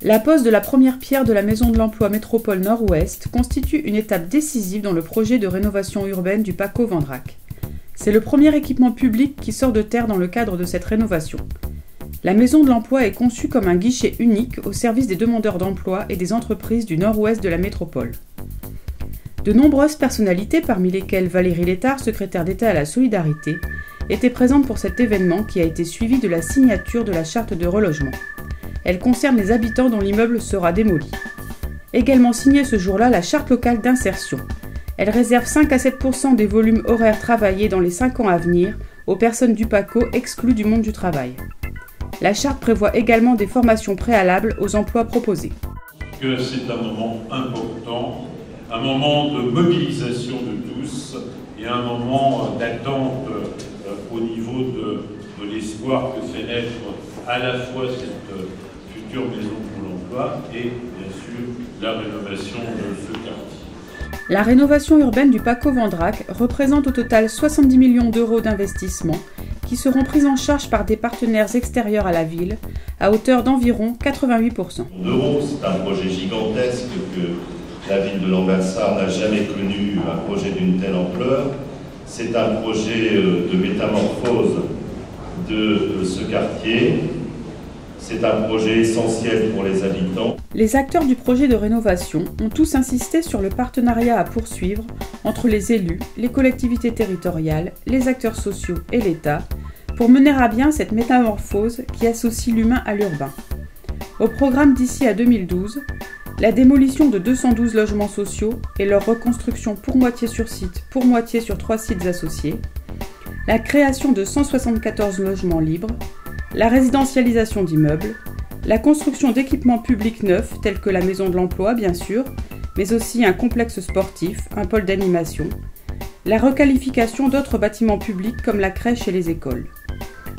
La pose de la première pierre de la Maison de l'Emploi Métropole Nord-Ouest constitue une étape décisive dans le projet de rénovation urbaine du Paco Vendrac. C'est le premier équipement public qui sort de terre dans le cadre de cette rénovation. La Maison de l'Emploi est conçue comme un guichet unique au service des demandeurs d'emploi et des entreprises du nord-ouest de la métropole. De nombreuses personnalités, parmi lesquelles Valérie Létard, secrétaire d'État à la Solidarité, étaient présentes pour cet événement qui a été suivi de la signature de la charte de relogement. Elle concerne les habitants dont l'immeuble sera démoli. Également signée ce jour-là la charte locale d'insertion. Elle réserve 5 à 7% des volumes horaires travaillés dans les 5 ans à venir aux personnes du PACO exclues du monde du travail. La charte prévoit également des formations préalables aux emplois proposés. C'est un moment important, un moment de mobilisation de tous et un moment d'attente au niveau de l'espoir que fait naître à la fois cette future maison pour l'emploi et bien sûr la rénovation de ce quartier. La rénovation urbaine du Paco Vendrac représente au total 70 millions d'euros d'investissement qui seront pris en charge par des partenaires extérieurs à la ville à hauteur d'environ 88%. C'est un projet gigantesque que la ville de Lambersart n'a jamais connu, un projet d'une telle ampleur. C'est un projet de métamorphose de ce quartier. C'est un projet essentiel pour les habitants. Les acteurs du projet de rénovation ont tous insisté sur le partenariat à poursuivre entre les élus, les collectivités territoriales, les acteurs sociaux et l'État pour mener à bien cette métamorphose qui associe l'humain à l'urbain. Au programme d'ici à 2012, la démolition de 212 logements sociaux et leur reconstruction pour moitié sur site, pour moitié sur 3 sites associés, la création de 174 logements libres, la résidentialisation d'immeubles, la construction d'équipements publics neufs tels que la Maison de l'Emploi bien sûr, mais aussi un complexe sportif, un pôle d'animation, la requalification d'autres bâtiments publics comme la crèche et les écoles.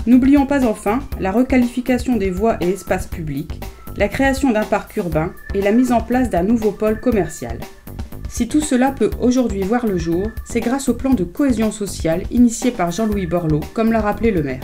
N'oublions pas enfin la requalification des voies et espaces publics, la création d'un parc urbain et la mise en place d'un nouveau pôle commercial. Si tout cela peut aujourd'hui voir le jour, c'est grâce au plan de cohésion sociale initié par Jean-Louis Borloo, comme l'a rappelé le maire.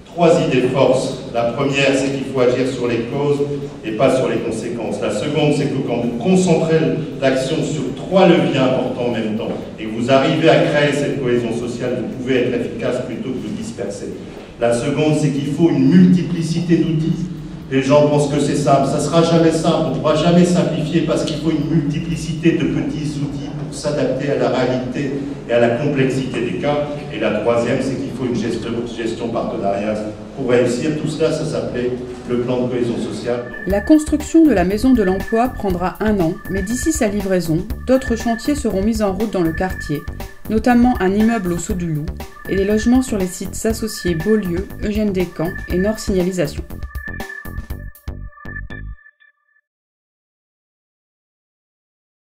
3 idées forces. La première, c'est qu'il faut agir sur les causes et pas sur les conséquences. La seconde, c'est que quand vous concentrez l'action sur 3 leviers importants en même temps et que vous arrivez à créer cette cohésion sociale, vous pouvez être efficace plutôt que de disperser. La seconde, c'est qu'il faut une multiplicité d'outils. Les gens pensent que c'est simple. Ça ne sera jamais simple. On ne pourra jamais simplifier parce qu'il faut une multiplicité de petits outils pour s'adapter à la réalité et à la complexité des cas. Et la troisième, c'est qu'il faut une gestion partenariale. Pour réussir tout cela, ça s'appelait le plan de cohésion sociale. La construction de la Maison de l'Emploi prendra 1 an, mais d'ici sa livraison, d'autres chantiers seront mis en route dans le quartier, notamment un immeuble au Saut du Loup et des logements sur les sites associés Beaulieu, Eugène Descamps et Nord Signalisation.